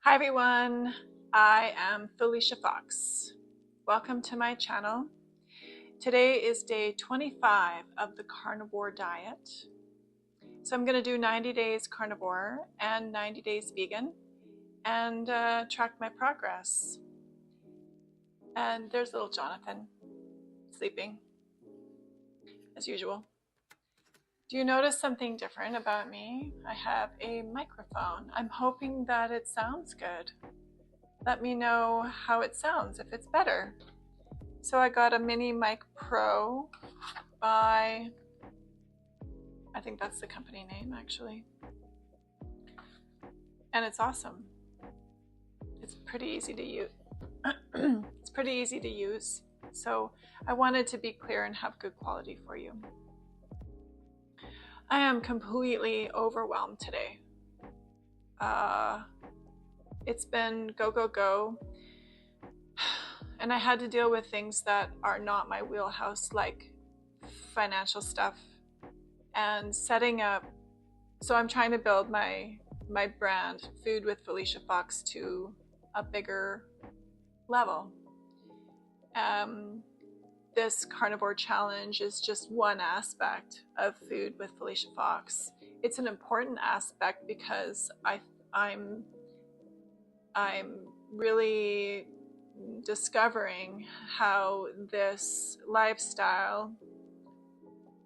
Hi everyone, I am Felicia Fox. Welcome to my channel. Today is day 25 of the Carnivore Diet. So I'm going to do 90 days carnivore and 90 days vegan and track my progress. And there's little Jonathan sleeping as usual. Do you notice something different about me? I have a microphone. I'm hoping that it sounds good. Let me know how it sounds, if it's better. So I got a Mini Mic Pro by, I think that's the company name actually. And it's awesome. It's pretty easy to use. It's pretty easy to use. So I wanted to be clear and have good quality for you. I am completely overwhelmed today. It's been go, go, go. And I had to deal with things that are not my wheelhouse, like financial stuff and setting up. So I'm trying to build my brand, Food with Felicia Fox, to a bigger level. This carnivore challenge is just one aspect of Food with Felicia Fox. It's an important aspect because I'm really discovering how this lifestyle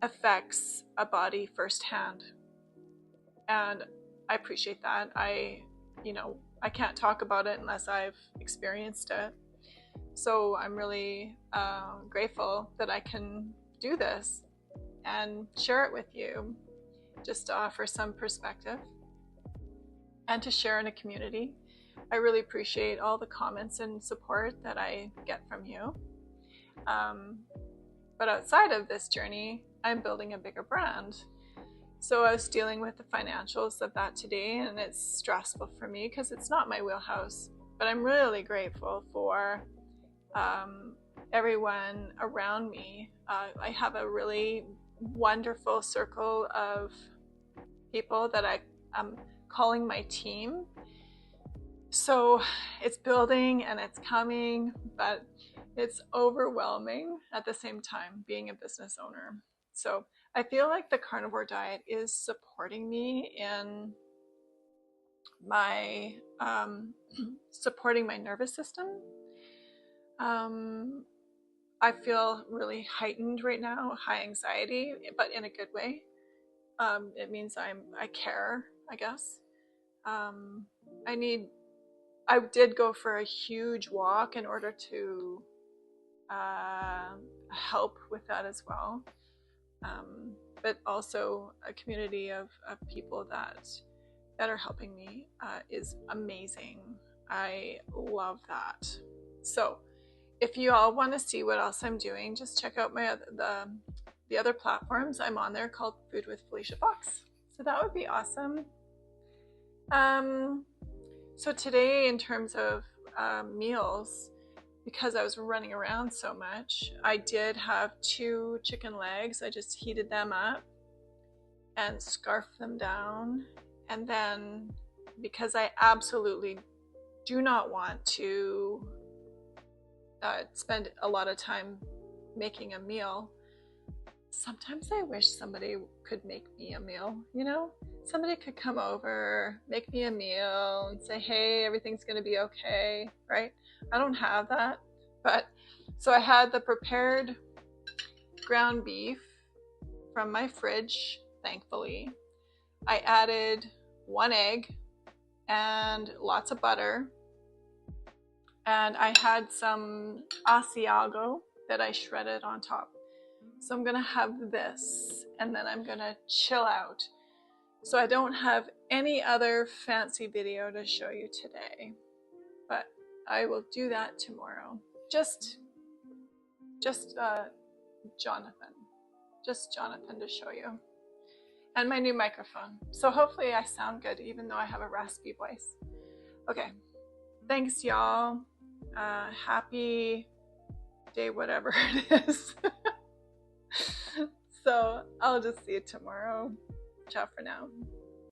affects a body firsthand, and I appreciate that. I can't talk about it unless I've experienced it. So I'm really grateful that I can do this and share it with you, just to offer some perspective and to share in a community. I really appreciate all the comments and support that I get from you. But outside of this journey, I'm building a bigger brand. So I was dealing with the financials of that today, and it's stressful for me because it's not my wheelhouse. But I'm really grateful for everyone around me. I have a really wonderful circle of people that I'm calling my team. So it's building and it's coming, but it's overwhelming at the same time, being a business owner. So I feel like the carnivore diet is supporting me in my supporting my nervous system. I feel really heightened right now, high anxiety, but in a good way. It means I care, I guess. I did go for a huge walk in order to help with that as well. But also a community of people that are helping me is amazing. I love that. So if you all want to see what else I'm doing, just check out the other platforms I'm on there, called Food with Felicia Fox. So that would be awesome. So today, in terms of meals, because I was running around so much, I did have 2 chicken legs. I just heated them up and scarfed them down. And then, because I absolutely do not want to spend a lot of time making a meal, sometimes I wish somebody could make me a meal, Somebody could come over, make me a meal and say, hey, everything's gonna be okay, right? I don't have that. But so I had the prepared ground beef from my fridge, thankfully. I added 1 egg and lots of butter. And I had some Asiago that I shredded on top. So I'm gonna have this, and then I'm gonna chill out. So I don't have any other fancy video to show you today, but I will do that tomorrow. Just Jonathan to show you. And my new microphone. So hopefully I sound good, even though I have a raspy voice. Okay, thanks y'all. Happy day, whatever it is. So I'll just see you tomorrow. Ciao for now.